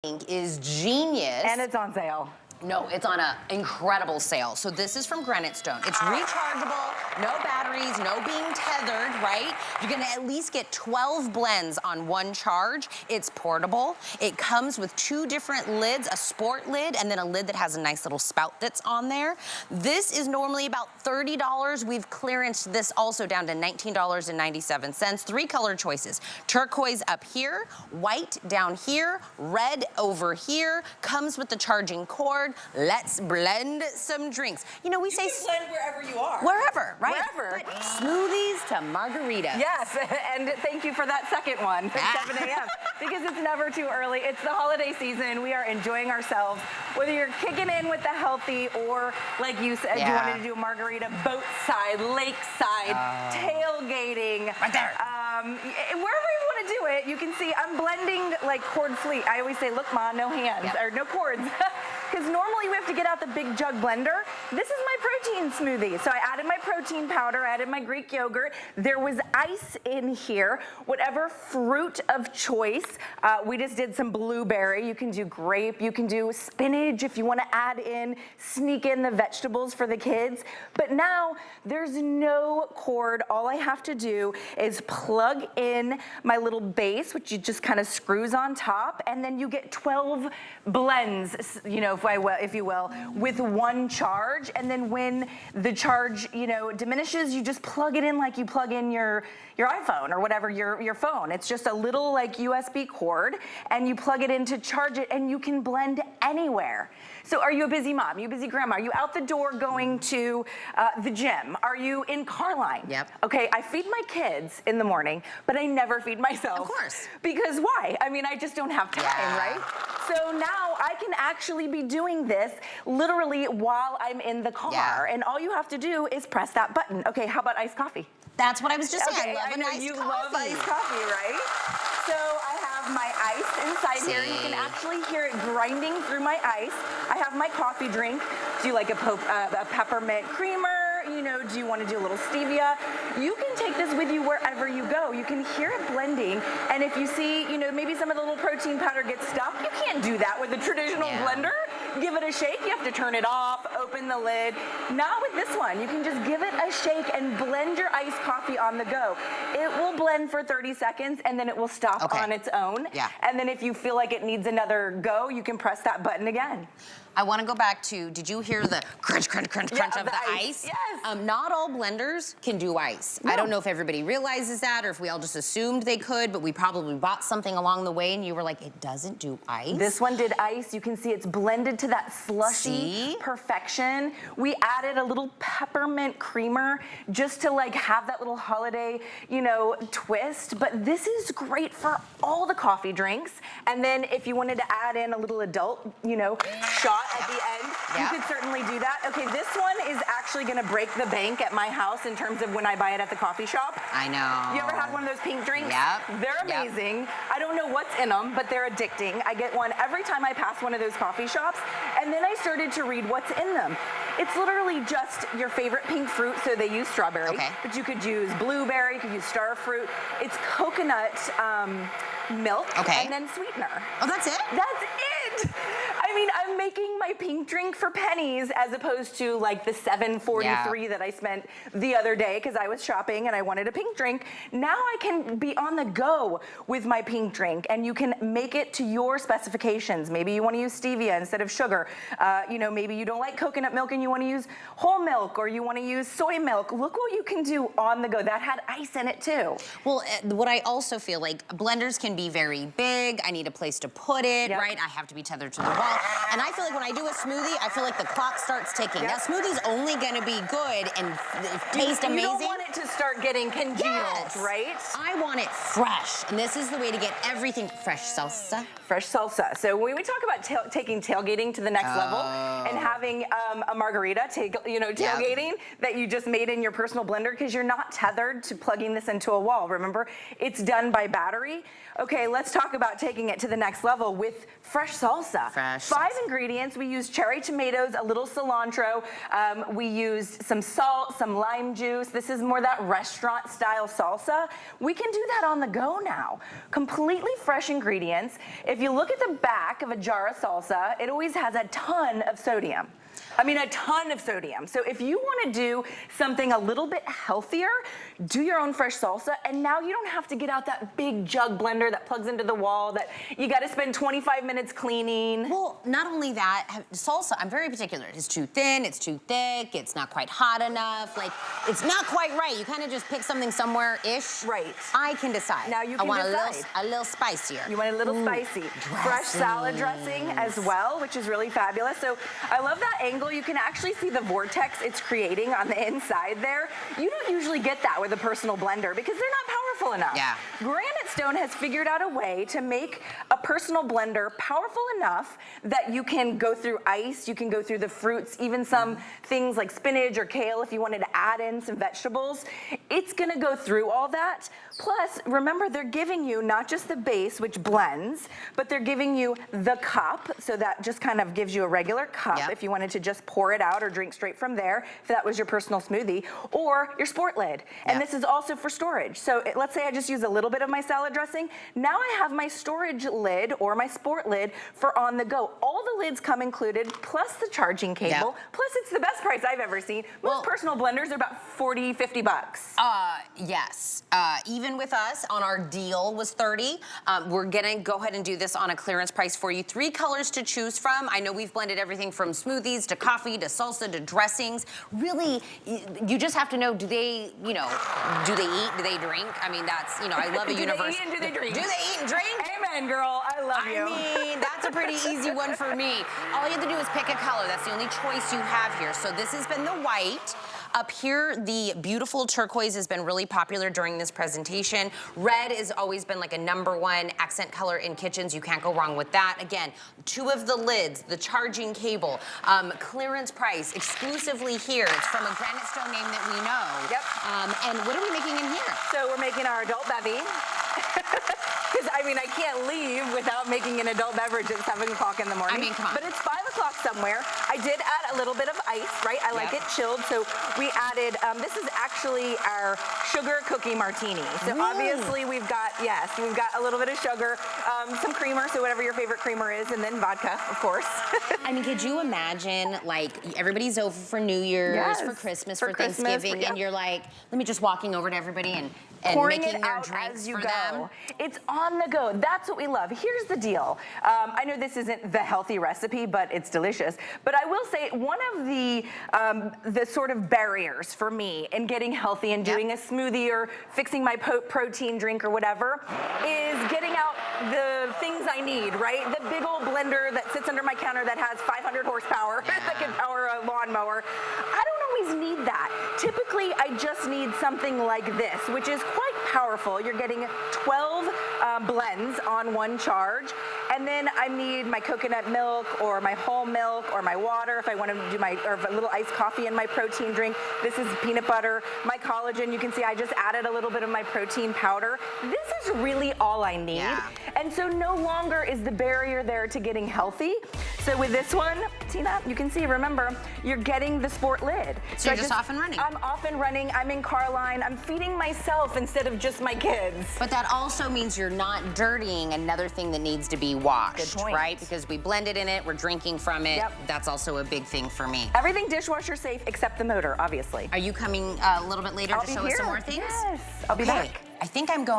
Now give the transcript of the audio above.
is genius. And it's on sale. No, it's on an incredible sale. So this is from Granitestone. It's rechargeable, no batteries, no being tethered, right? You're gonna at least get 12 blends on one charge. It's portable. It comes with 2 different lids, a sport lid, and then a lid that has a nice little spout that's on there. This is normally about $30. We've clearanced this also down to $19.97. 3 color choices. Turquoise up here, white down here, red over here. Comes with the charging cord. Let's blend some drinks. You know, we say blend wherever you are. Wherever, right? Wherever. But smoothies to margaritas. Yes, and thank you for that second one at 7 a.m. because it's never too early. It's the holiday season. We are enjoying ourselves. Whether you're kicking in with the healthy or, like you said, you wanted to do a margarita, boat side, lakeside, tailgating. Right there. Wherever you want to do it, you can see I'm blending like cord fleet. I always say, look, Ma, no hands, or no cords. Because normally we have to get out the big jug blender. This is my protein smoothie. So I added my protein powder, added my Greek yogurt. There was ice in here, whatever fruit of choice. We just did some blueberry. You can do grape, you can do spinach if you want to add in, sneak in the vegetables for the kids. But now there's no cord. All I have to do is plug in my little base, which you just kind of screws on top, and then you get 12 blends, you know, if you will, with one charge. And then when the charge, you know, diminishes, you just plug it in like you plug in your iPhone or whatever, your phone. It's just a little like USB cord, and you plug it in to charge it, and you can blend anywhere. So are you a busy mom? Are you a busy grandma? Are you out the door going to the gym? Are you in car line? Yep. Okay, I feed my kids in the morning, but I never feed myself. Of course. Because why? I mean, I just don't have time, right? So now I can actually be doing this literally while I'm in the car. And all you have to do is press that button. Okay, how about iced coffee? That's what I was just saying. Okay, I know you love iced coffee, right? So I have my ice inside here. You can actually hear it grinding through my ice. I have my coffee drink. Do you like a peppermint creamer? You know, do you want to do a little stevia? You can take this with you wherever you go. You can hear it blending. And if you see, you know, maybe some of the little protein powder gets stuck, you can't do that with a traditional blender. Give it a shake. You have to turn it off, open the lid. Not with this one. You can just give it a shake and blend your iced coffee on the go. It will blend for 30 seconds and then it will stop on its own. And then if you feel like it needs another go, you can press that button again. I want to go back to, did you hear the crunch, crunch, crunch, crunch of the ice? Yes. Not all blenders can do ice. No. I don't know if everybody realizes that or if we all just assumed they could, but we probably bought something along the way and you were like, it doesn't do ice? This one did ice. You can see it's blended to that slushy perfection. We added a little peppermint creamer just to like have that little holiday, you know, twist. But this is great for all the coffee drinks. And then if you wanted to add in a little adult, you know, shot at the end, you could certainly do that. Okay, this one is actually gonna break the bank at my house in terms of when I buy it at the coffee shop. I know. You ever had one of those pink drinks? Yep. They're amazing. I don't know what's in them, but they're addicting. I get one every time I pass one of those coffee shops, and then I started to read what's in them. It's literally just your favorite pink fruit, so they use strawberry, but you could use blueberry, you could use star fruit. It's coconut milk and then sweetener. Oh, that's it? That's it! I mean, I'm making my pink drink for pennies as opposed to like the $7.43 that I spent the other day because I was shopping and I wanted a pink drink. Now I can be on the go with my pink drink and you can make it to your specifications. Maybe you want to use stevia instead of sugar. You know, maybe you don't like coconut milk and you want to use whole milk or you want to use soy milk. Look what you can do on the go. That had ice in it too. Well, what I also feel like blenders can be very big. I need a place to put it, right? I have to be tethered to the wall. And I feel like when I do a smoothie, I feel like the clock starts ticking. That smoothie's only gonna be good and taste amazing. You don't want it to start getting congealed, right? I want it fresh. And this is the way to get everything fresh salsa. Fresh salsa. So when we talk about taking tailgating to the next level and having a margarita, tailgating that you just made in your personal blender because you're not tethered to plugging this into a wall. Remember, it's done by battery. Okay, let's talk about taking it to the next level with fresh salsa. Fresh 5 5 ingredients. We used cherry tomatoes, a little cilantro. We used some salt, some lime juice. This is more that restaurant style salsa. We can do that on the go now. Completely fresh ingredients. If you look at the back of a jar of salsa, it always has a ton of sodium. I mean, a ton of sodium. So if you want to do something a little bit healthier, do your own fresh salsa, and now you don't have to get out that big jug blender that plugs into the wall that you got to spend 25 minutes cleaning. Well, not only that, salsa, I'm very particular. It's too thin, it's too thick, it's not quite hot enough, like, it's not quite right. You kind of just pick something somewhere-ish. Right. I can decide. Now you can decide. A little spicier. You want a little spicy. Fresh salad dressing as well, which is really fabulous. So I love that angle. You can actually see the vortex it's creating on the inside there. You don't usually get that with a personal blender because they're not powerful enough. Yeah. Granitestone has figured out a way to make a personal blender powerful enough that you can go through ice, you can go through the fruits, even some things like spinach or kale if you wanted to add in some vegetables. It's gonna go through all that. Plus, remember, they're giving you not just the base, which blends, but they're giving you the cup, so that just kind of gives you a regular cup if you wanted to just pour it out or drink straight from there, if that was your personal smoothie, or your sport lid. And this is also for storage. So let's say I just use a little bit of my salad dressing. Now I have my storage lid or my sport lid for on the go. All the lids come included, plus the charging cable, plus it's the best price I've ever seen. Most personal blenders are about 40, 50 bucks. Yes. Even with us, on our deal was 30. We're gonna go ahead and do this on a clearance price for you. 3 colors to choose from. I know we've blended everything from smoothies to coffee to salsa to dressings. Really, you just have to know, do they, you know, do they eat, do they drink? I mean, that's, you know, I love a universe. Do they eat and do they drink? Do they eat and drink? Amen, girl, I love you. I mean, that's a pretty easy one for me. All you have to do is pick a color. That's the only choice you have here. So this has been the white. Up here, the beautiful turquoise has been really popular during this presentation. Red has always been like a #1 accent color in kitchens. You can't go wrong with that. Again, 2 of the lids, the charging cable, clearance price, exclusively here. It's from a Granitestone name that we know. Yep. And what are we making in here? So we're making our adult bevy. Because, I mean, I can't leave without making an adult beverage at 7 o'clock in the morning. I mean, come on. But it's 5 o'clock somewhere. I did add a little bit of ice, right? I like it chilled. So we added, this is actually our sugar cookie martini. So obviously we've got, we've got a little bit of sugar, some creamer, so whatever your favorite creamer is, and then vodka, of course. I mean, could you imagine, like, everybody's over for New Year's, for Christmas, for Thanksgiving, and you're like, let me just walking over to everybody and pouring making it their out drinks as you for go. them. It's on the go. That's what we love. Here's the deal. I know this isn't the healthy recipe, but it's delicious. But I will say one of the sort of barriers for me in getting healthy and doing a smoothie or fixing my protein drink or whatever is getting out the things I need, right? The big old blender that sits under my counter that has 500 horsepower that can power a lawnmower. I don't always need that. Typically, I just need something like this, which is quite powerful. You're getting 12 blends on one charge. And then I need my coconut milk or my whole milk or my water if I want to do or a little iced coffee in my protein drink. This is peanut butter. My collagen, you can see I just added a little bit of my protein powder. This is really all I need. And so no longer is the barrier there to getting healthy. So with this one, Tina, you can see, remember, you're getting the sport lid. So you're just off and running. I'm off and running. I'm in car line. I'm feeding myself instead of just my kids. But that also means you're not dirtying another thing that needs to be washed, right? Because we blended in it, we're drinking from it. That's also a big thing for me. Everything dishwasher safe except the motor, obviously. Are you coming a little bit later to show us some more things? Yes, I'll be back. I think I'm going